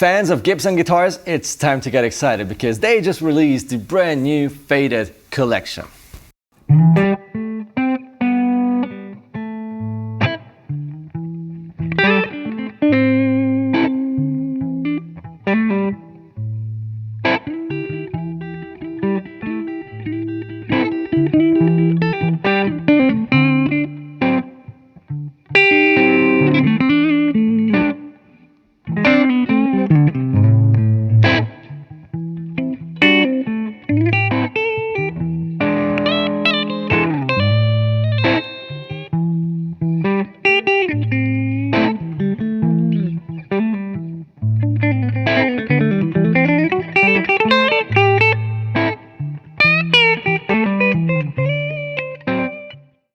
Fans of Gibson guitars, it's time to get excited because they just released the brand new Faded collection.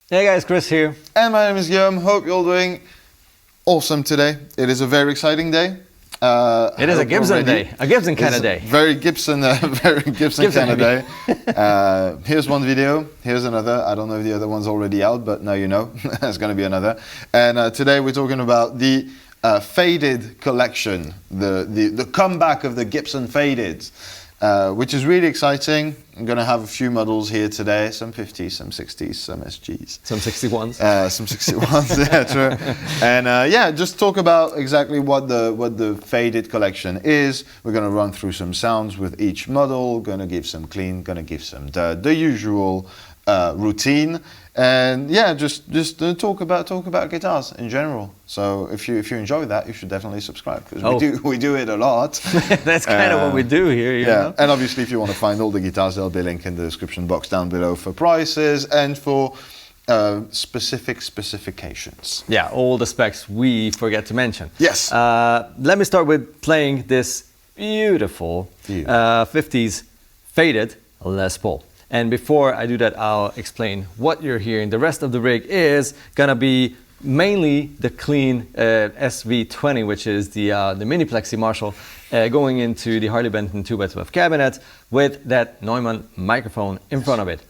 Hey guys, Chris here. And my name is Guillaume. Hope you're all doing awesome today. It is a very exciting day. It is a Gibson day, a Gibson kind of day. Very Gibson kind of day. Here's one video, here's another. I don't know if the other one's already out, but now you know. There's going to be another. And today we're talking about the Faded collection, the comeback of the Gibson Fadeds. Which is really exciting. I'm going to have a few models here today, some 50s, some 60s, some SGs. Some 61s. Some 61s, yeah, true. And yeah, just talk about exactly what the Faded collection is. We're going to run through some sounds with each model, going to give some clean, going to give some the usual routine. And yeah, just talk about guitars in general. So if you enjoy that, you should definitely subscribe because we do it a lot. That's kind of what we do here. You know? And obviously, if you want to find all the guitars, there'll be a link in the description box down below for prices and for specific specifications. Yeah, all the specs we forget to mention. Yes. Let me start with playing this beautiful 50s Faded Les Paul. And before I do that, I'll explain what you're hearing. The rest of the rig is gonna be mainly the clean SV20, which is the mini plexi Marshall, going into the Harley Benton 2x12 cabinet with that Thomann microphone in front of it.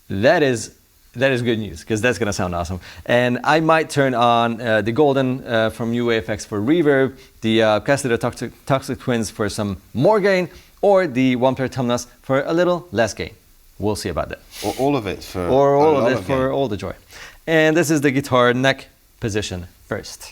That is good news because that's gonna sound awesome. And I might turn on the Golden from UAFX for reverb, the Cassidy Toxic Twins for some more gain, or the one-pair Thomann for a little less gain. We'll see about that. Or all of it for all the joy. And this is the guitar neck position first.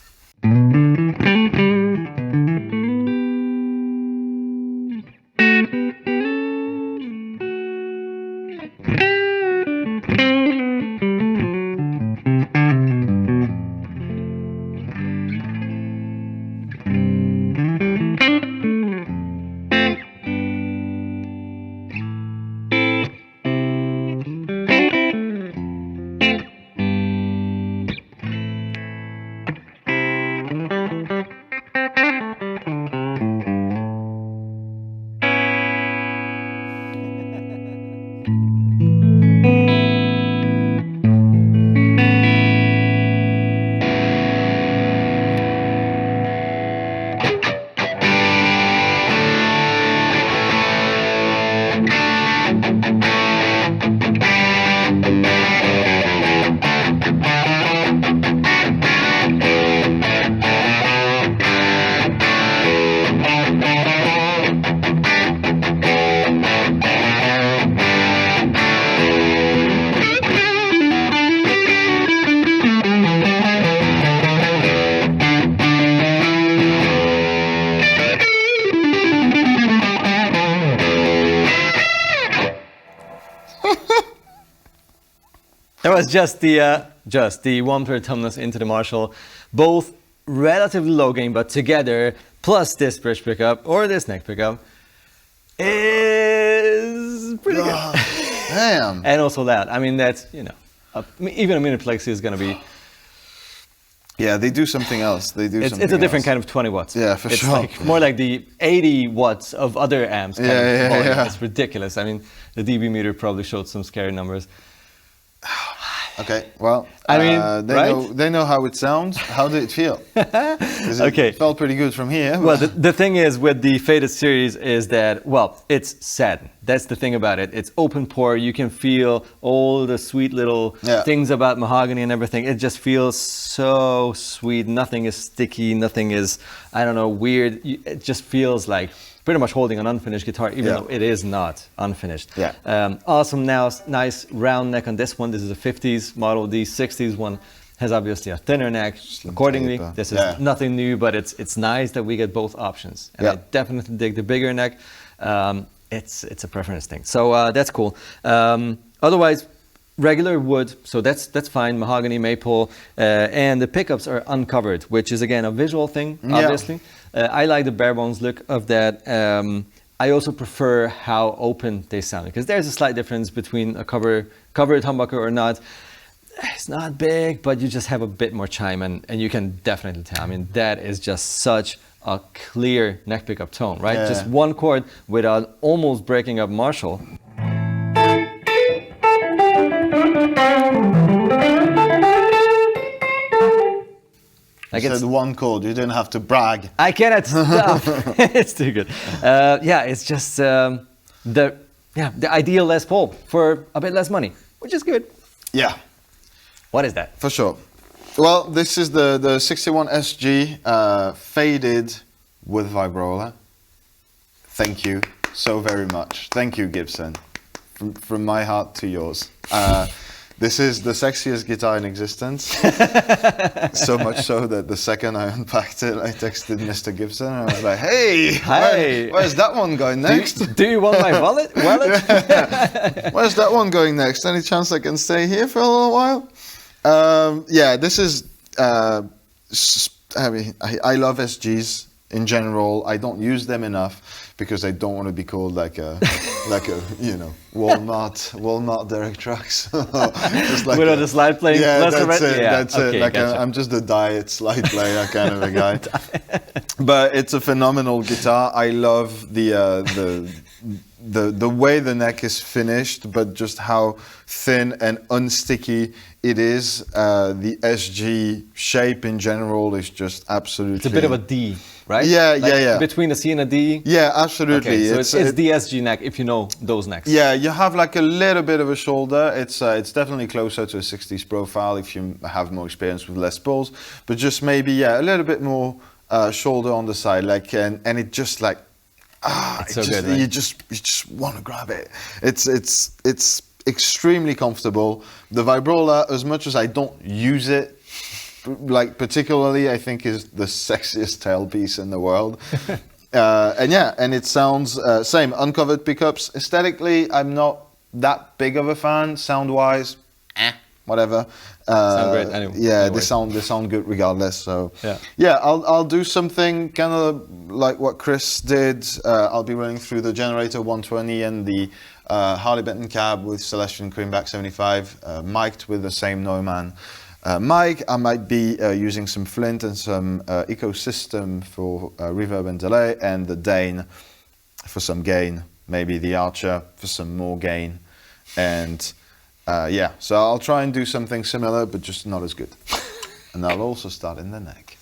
That was just the one-pair Thomann into the Marshall, both relatively low gain, but together, plus this bridge pickup or this neck pickup, is pretty good. Damn. And also that. I mean, that's, you know, even a mini plexi is going to be. Yeah, they do something else. It's a different kind of 20 watts. Yeah, for sure. It's like more like the 80 watts of other amps. Yeah. It's ridiculous. I mean, the dB meter probably showed some scary numbers. Okay, well, I mean, they know how it sounds. How did it feel? It felt pretty good from here. Well, the thing is with the Faded series is that, well, it's satin. that's the thing about it. It's open pore. You can feel all the sweet little things about mahogany and everything. It just feels so sweet. Nothing is sticky. Nothing is, I don't know, weird. It just feels like pretty much holding an unfinished guitar, even though it is not unfinished. Awesome, now nice round neck on this one. This is a 50s model. The 60s one has obviously a thinner neck. Accordingly, this is nothing new, but it's nice that we get both options. And I definitely dig the bigger neck. It's a preference thing. So that's cool. Otherwise, regular wood, so that's fine. Mahogany, maple, and the pickups are uncovered, which is again a visual thing, obviously. I like the bare bones look of that. I also prefer how open they sound, because there's a slight difference between a covered humbucker or not. It's not big, but you just have a bit more chime, and you can definitely tell. I mean, that is just such a clear neck pickup tone, right? Just one chord without almost breaking up Marshall. Like you said one chord, you didn't have to brag. I cannot stop. It's too good. It's just the ideal Les Paul for a bit less money, which is good. Yeah. What is that? For sure. Well, this is the 61 SG faded with vibrola. Thank you so very much. Thank you, Gibson. From my heart to yours. This is the sexiest guitar in existence. So much so that the second I unpacked it, I texted Mr. Gibson and I was like, hey, where's that one going next? Do you want my wallet? Where's that one going next? Any chance I can stay here for a little while? This is, I love SGs in general. I don't use them enough because I don't want to be called like a Walmart Derek Trucks. Just like without the slide playing. That's it. Like I'm just a diet slide player kind of a guy. But it's a phenomenal guitar. I love the way the neck is finished, but just how thin and unsticky it is. The SG shape in general is just absolutely... It's a bit of a D, right? Yeah. Between a C and a D? Yeah, absolutely. Okay, so it's the SG neck, if you know those necks. Yeah, you have like a little bit of a shoulder. It's definitely closer to a 60s profile if you have more experience with Les Pauls. But just maybe, a little bit more shoulder on the side. Like, and it just like... it's so good, right? You just want to grab it. It's extremely comfortable. The vibrola, as much as I don't use it, like particularly, I think is the sexiest tailpiece in the world. And it sounds same uncovered pickups. Aesthetically, I'm not that big of a fan. Sound-wise, whatever. Sound great anyway. Yeah, they sound good regardless. So I'll do something kind of like what Chris did. I'll be running through the Generator 120 and the Harley Benton cab with Celestion Creamback 75, mic'd with the same Thomann mic. I might be using some Flint and some Ecosystem for reverb and delay, and the Dane for some gain. Maybe the Archer for some more gain, and so I'll try and do something similar, but just not as good. And I'll also start in the neck.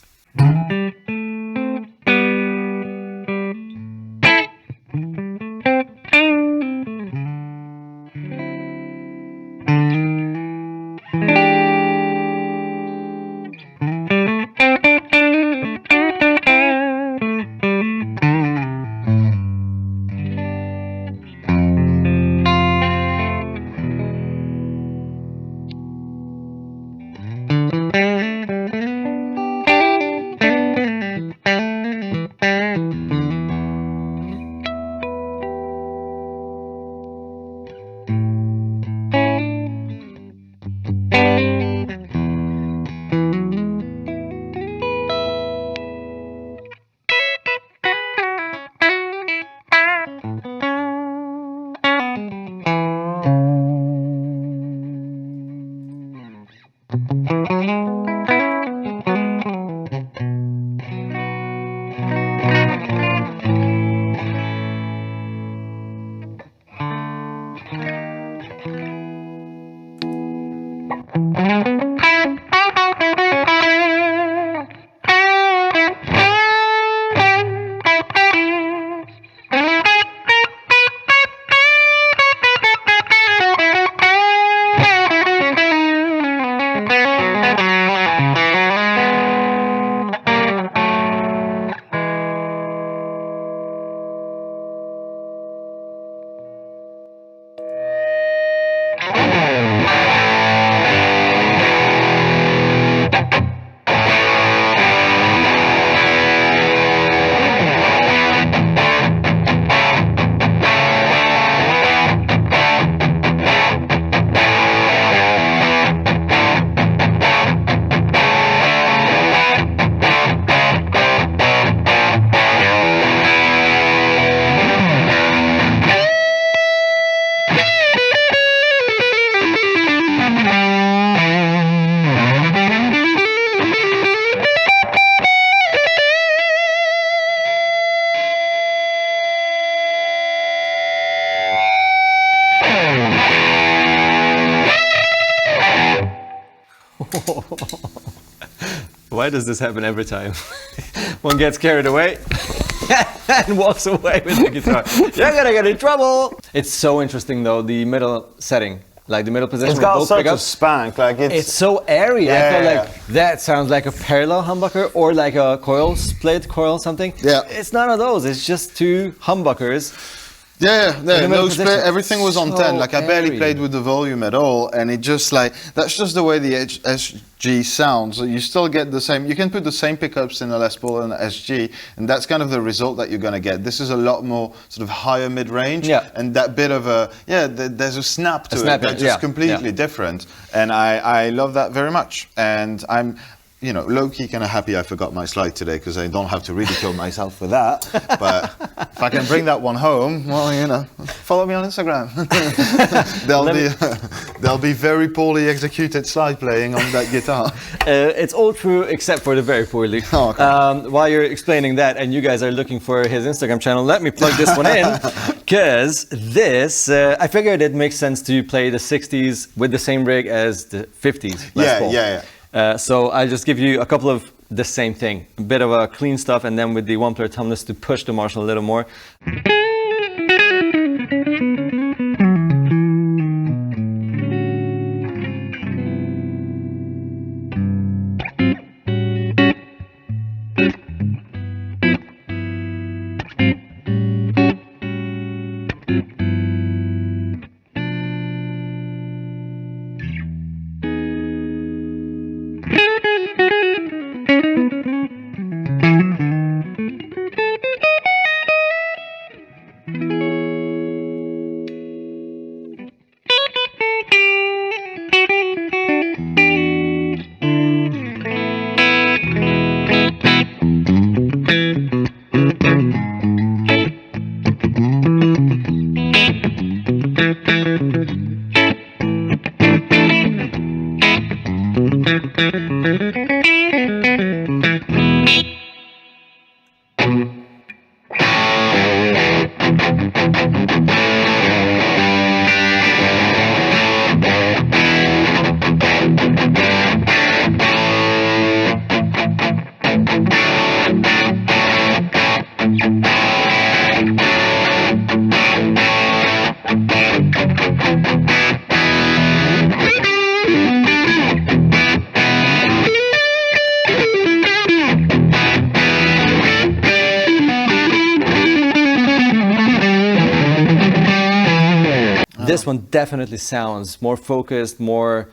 Why does this happen every time? One gets carried away and walks away with the guitar. You're gonna get in trouble. It's so interesting though, the middle setting, like the middle position. It's got with both such a pickups. spank, like It's so airy. Yeah, I feel yeah, like that sounds like a parallel humbucker or like a coil split coil something. Yeah. It's none of those. It's just two humbuckers. Yeah, the middle no split. position. Everything was on So 10. Like I barely airy. played with the volume at all, and it just like that's just the way the SG sounds. You still get the same. You can put the same pickups in a Les Paul and an SG, and that's kind of the result that you're gonna get. This is a lot more sort of higher mid range, Yeah. and that bit of a there's a snap to snap it that's in it, just yeah, completely yeah. different, and I love that very much, and I'm. You know, low-key kind of happy I forgot my slide today because I don't have to ridicule myself for that. But if I can bring that one home, well, you know, follow me on Instagram. There'll be very poorly executed slide playing on that guitar. It's all true except for the very poorly. Oh, okay. While you're explaining that and you guys are looking for his Instagram channel, let me plug this one in because this, I figured it makes sense to play the 60s with the same rig as the 50s. Les Paul. Yeah. So I'll just give you a couple of the same thing, a bit of a clean stuff, and then with the one-player Thomann to push the Marshall a little more. This one definitely sounds more focused, more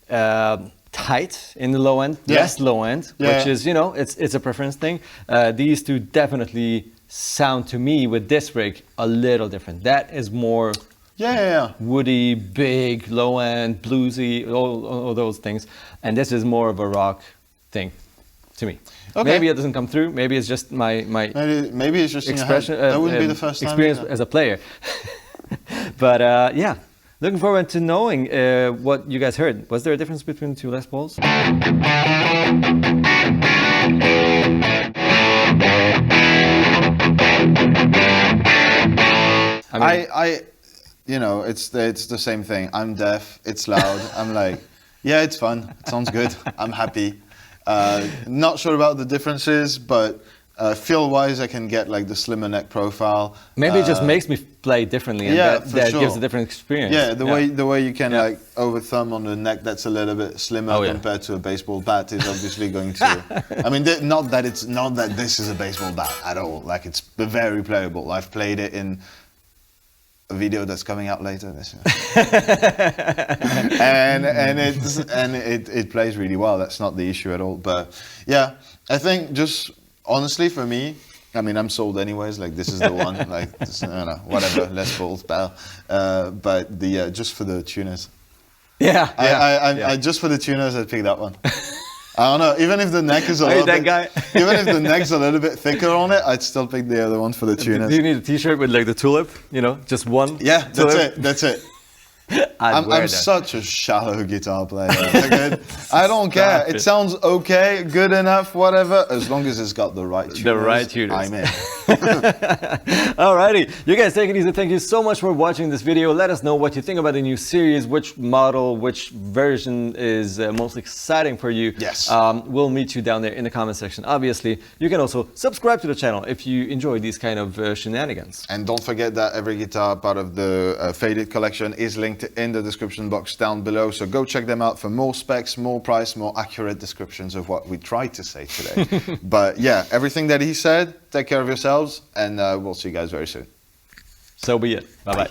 tight in the low end, Yeah. less low end, Yeah. which is, you know, it's a preference thing. These two definitely sound to me with this rig a little different. That is more Yeah. woody, big, low end, bluesy, all those things. And this is more of a rock thing to me. Okay. Maybe it doesn't come through. Maybe it's just my Maybe it's just expression, in your head. That wouldn't be the first time. experience either. as a player. But yeah, looking forward to knowing what you guys heard. Was there a difference between the two Les Pauls? I mean, I you know, it's the same thing. I'm deaf. It's loud. I'm like, yeah, it's fun. It sounds good. I'm happy. Not sure about the differences, but feel-wise, I can get like the slimmer neck profile. maybe it just makes me play differently, and yeah, that, for that sure. gives a different experience. Yeah, the way you can Yeah. like over thumb on the neck that's a little bit slimmer Oh, yeah. compared to a baseball bat is obviously going to. I mean, not that this is a baseball bat at all. Like it's very playable. I've played it in a video that's coming out later this year, and it plays really well. That's not the issue at all. But yeah, I think just honestly for me. I mean, I'm sold anyways. Like this is the one. Like this, I don't know, whatever. Les Paul's bell. But the just for the tuners. Yeah. I just for the tuners, I'd pick that one. I don't know. Even if the neck is a Are you little that bit, guy? even if the neck's a little bit thicker on it, I'd still pick the other one for the tuners. Do you need a T-shirt with like the tulip? You know, just one. Yeah, that's tulip? it. That's it. I'm such a shallow guitar player. Okay? I don't care. It sounds okay, good enough, whatever, as long as it's got the right tuners. The right tuners. I'm in. Alrighty, you guys take it easy. Thank you so much for watching this video. Let us know what you think about the new series, which model, which version is most exciting for you. Yes. We'll meet you down there in the comment section. Obviously, you can also subscribe to the channel if you enjoy these kind of shenanigans. And don't forget that every guitar part of the Faded collection is linked in the description box down below. So go check them out for more specs, more price, more accurate descriptions of what we tried to say today. But yeah, everything that he said, take care of yourselves, and we'll see you guys very soon. So be it. Bye-bye.